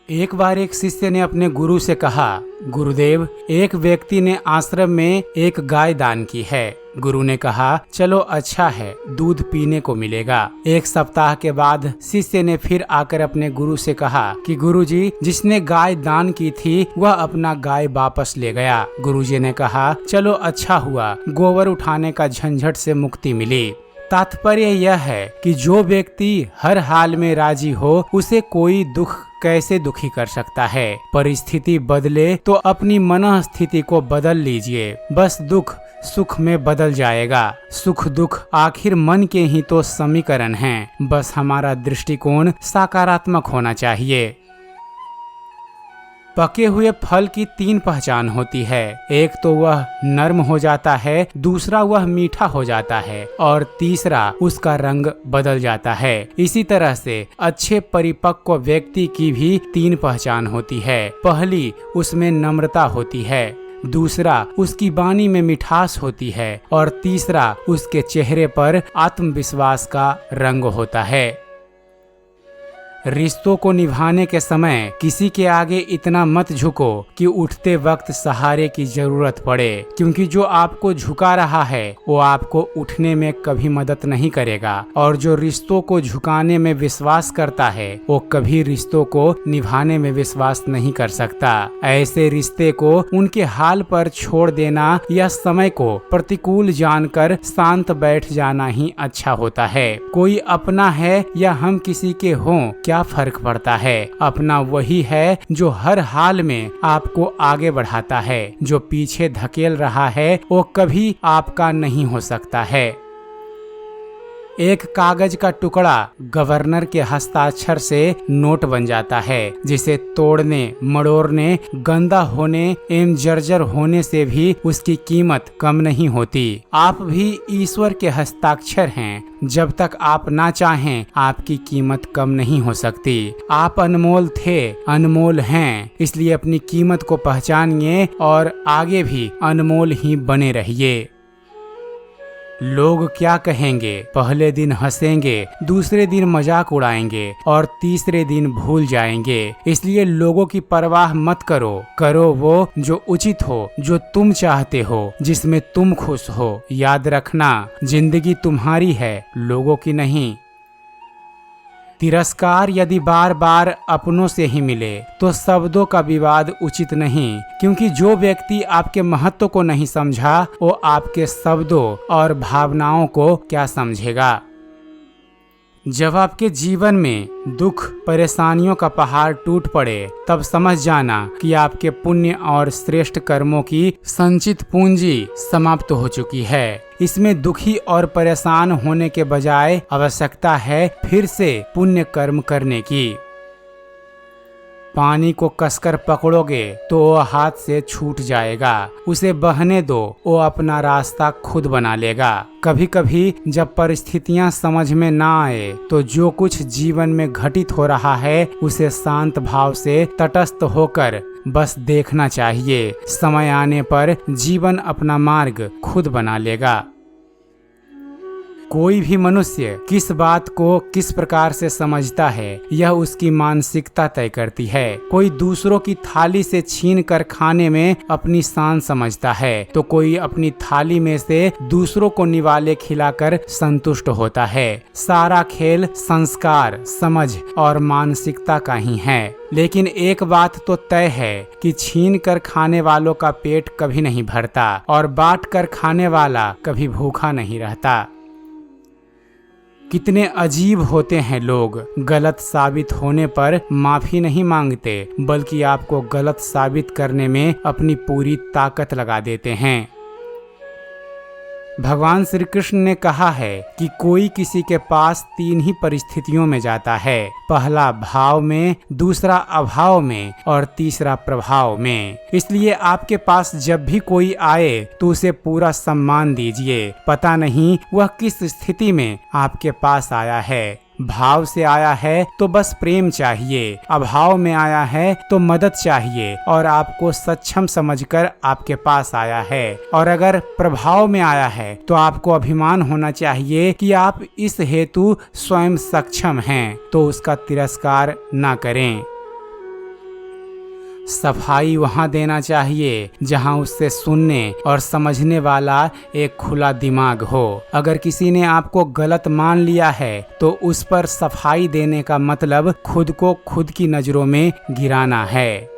एक बार एक शिष्य ने अपने गुरु से कहा, गुरुदेव, एक व्यक्ति ने आश्रम में एक गाय दान की है। गुरु ने कहा, चलो अच्छा है, दूध पीने को मिलेगा। एक सप्ताह के बाद शिष्य ने फिर आकर अपने गुरु से कहा कि गुरुजी, जिसने गाय दान की थी वह अपना गाय वापस ले गया। गुरुजी ने कहा, चलो अच्छा हुआ, गोबर उठाने का झंझट से मुक्ति मिली। तात्पर्य यह है कि जो व्यक्ति हर हाल में राजी हो, उसे कोई दुख कैसे दुखी कर सकता है। परिस्थिति बदले तो अपनी मन स्थिति को बदल लीजिए, बस दुख सुख में बदल जाएगा। सुख दुख आखिर मन के ही तो समीकरण हैं, बस हमारा दृष्टिकोण सकारात्मक होना चाहिए। पके हुए फल की 3 पहचान होती है। एक तो वह नर्म हो जाता है, दूसरा वह मीठा हो जाता है और तीसरा उसका रंग बदल जाता है। इसी तरह से अच्छे परिपक्व व्यक्ति की भी 3 पहचान होती है। पहली, उसमें नम्रता होती है, दूसरा उसकी वाणी में मिठास होती है और तीसरा उसके चेहरे पर आत्मविश्वास का रंग होता है। रिश्तों को निभाने के समय किसी के आगे इतना मत झुको कि उठते वक्त सहारे की जरूरत पड़े, क्योंकि जो आपको झुका रहा है वो आपको उठने में कभी मदद नहीं करेगा, और जो रिश्तों को झुकाने में विश्वास करता है वो कभी रिश्तों को निभाने में विश्वास नहीं कर सकता। ऐसे रिश्ते को उनके हाल पर छोड़ देना या समय को प्रतिकूल जानकर शांत बैठ जाना ही अच्छा होता है। कोई अपना है या हम किसी के हों, क्या फर्क पड़ता है। अपना वही है जो हर हाल में आपको आगे बढ़ाता है। जो पीछे धकेल रहा है वो कभी आपका नहीं हो सकता है। एक कागज का टुकड़ा गवर्नर के हस्ताक्षर से नोट बन जाता है, जिसे तोड़ने मड़ोड़ने, गंदा होने एवं जर्जर होने से भी उसकी कीमत कम नहीं होती। आप भी ईश्वर के हस्ताक्षर हैं। जब तक आप ना चाहें, आपकी कीमत कम नहीं हो सकती। आप अनमोल थे, अनमोल हैं, इसलिए अपनी कीमत को पहचानिए और आगे भी अनमोल ही बने रहिए। लोग क्या कहेंगे? पहले दिन हंसेंगे, दूसरे दिन मजाक उड़ाएंगे और तीसरे दिन भूल जाएंगे। इसलिए लोगों की परवाह मत करो। करो वो जो उचित हो, जो तुम चाहते हो, जिसमें तुम खुश हो। याद रखना, जिंदगी तुम्हारी है, लोगों की नहीं। तिरस्कार यदि बार बार अपनों से ही मिले तो शब्दों का विवाद उचित नहीं, क्योंकि जो व्यक्ति आपके महत्व को नहीं समझा वो आपके शब्दों और भावनाओं को क्या समझेगा। जब आपके जीवन में दुख परेशानियों का पहाड़ टूट पड़े, तब समझ जाना कि आपके पुण्य और श्रेष्ठ कर्मों की संचित पूंजी समाप्त हो चुकी है। इसमें दुखी और परेशान होने के बजाय आवश्यकता है फिर से पुण्य कर्म करने की। पानी को कसकर पकड़ोगे तो वो हाथ से छूट जाएगा, उसे बहने दो, वो अपना रास्ता खुद बना लेगा। कभी कभी जब परिस्थितियां समझ में ना आए तो जो कुछ जीवन में घटित हो रहा है उसे शांत भाव से तटस्थ होकर बस देखना चाहिए। समय आने पर जीवन अपना मार्ग खुद बना लेगा। कोई भी मनुष्य किस बात को किस प्रकार से समझता है, यह उसकी मानसिकता तय करती है। कोई दूसरों की थाली से छीन कर खाने में अपनी शान समझता है, तो कोई अपनी थाली में से दूसरों को निवाले खिलाकर संतुष्ट होता है। सारा खेल संस्कार, समझ और मानसिकता का ही है। लेकिन एक बात तो तय है कि छीन कर खाने वालों का पेट कभी नहीं भरता और बांट कर खाने वाला कभी भूखा नहीं रहता। कितने अजीब होते हैं लोग। गलत साबित होने पर माफी नहीं मांगते, बल्कि आपको गलत साबित करने में अपनी पूरी ताकत लगा देते हैं। भगवान श्री कृष्ण ने कहा है कि कोई किसी के पास 3 ही परिस्थितियों में जाता है। पहला भाव में, दूसरा अभाव में और तीसरा प्रभाव में। इसलिए आपके पास जब भी कोई आए तो उसे पूरा सम्मान दीजिए। पता नहीं वह किस स्थिति में आपके पास आया है। भाव से आया है तो बस प्रेम चाहिए, अभाव में आया है तो मदद चाहिए और आपको सक्षम समझकर आपके पास आया है। और अगर प्रभाव में आया है तो आपको अभिमान होना चाहिए कि आप इस हेतु स्वयं सक्षम हैं, तो उसका तिरस्कार ना करें। सफाई वहाँ देना चाहिए जहाँ उससे सुनने और समझने वाला एक खुला दिमाग हो। अगर किसी ने आपको गलत मान लिया है तो उस पर सफाई देने का मतलब खुद को खुद की नजरों में गिराना है।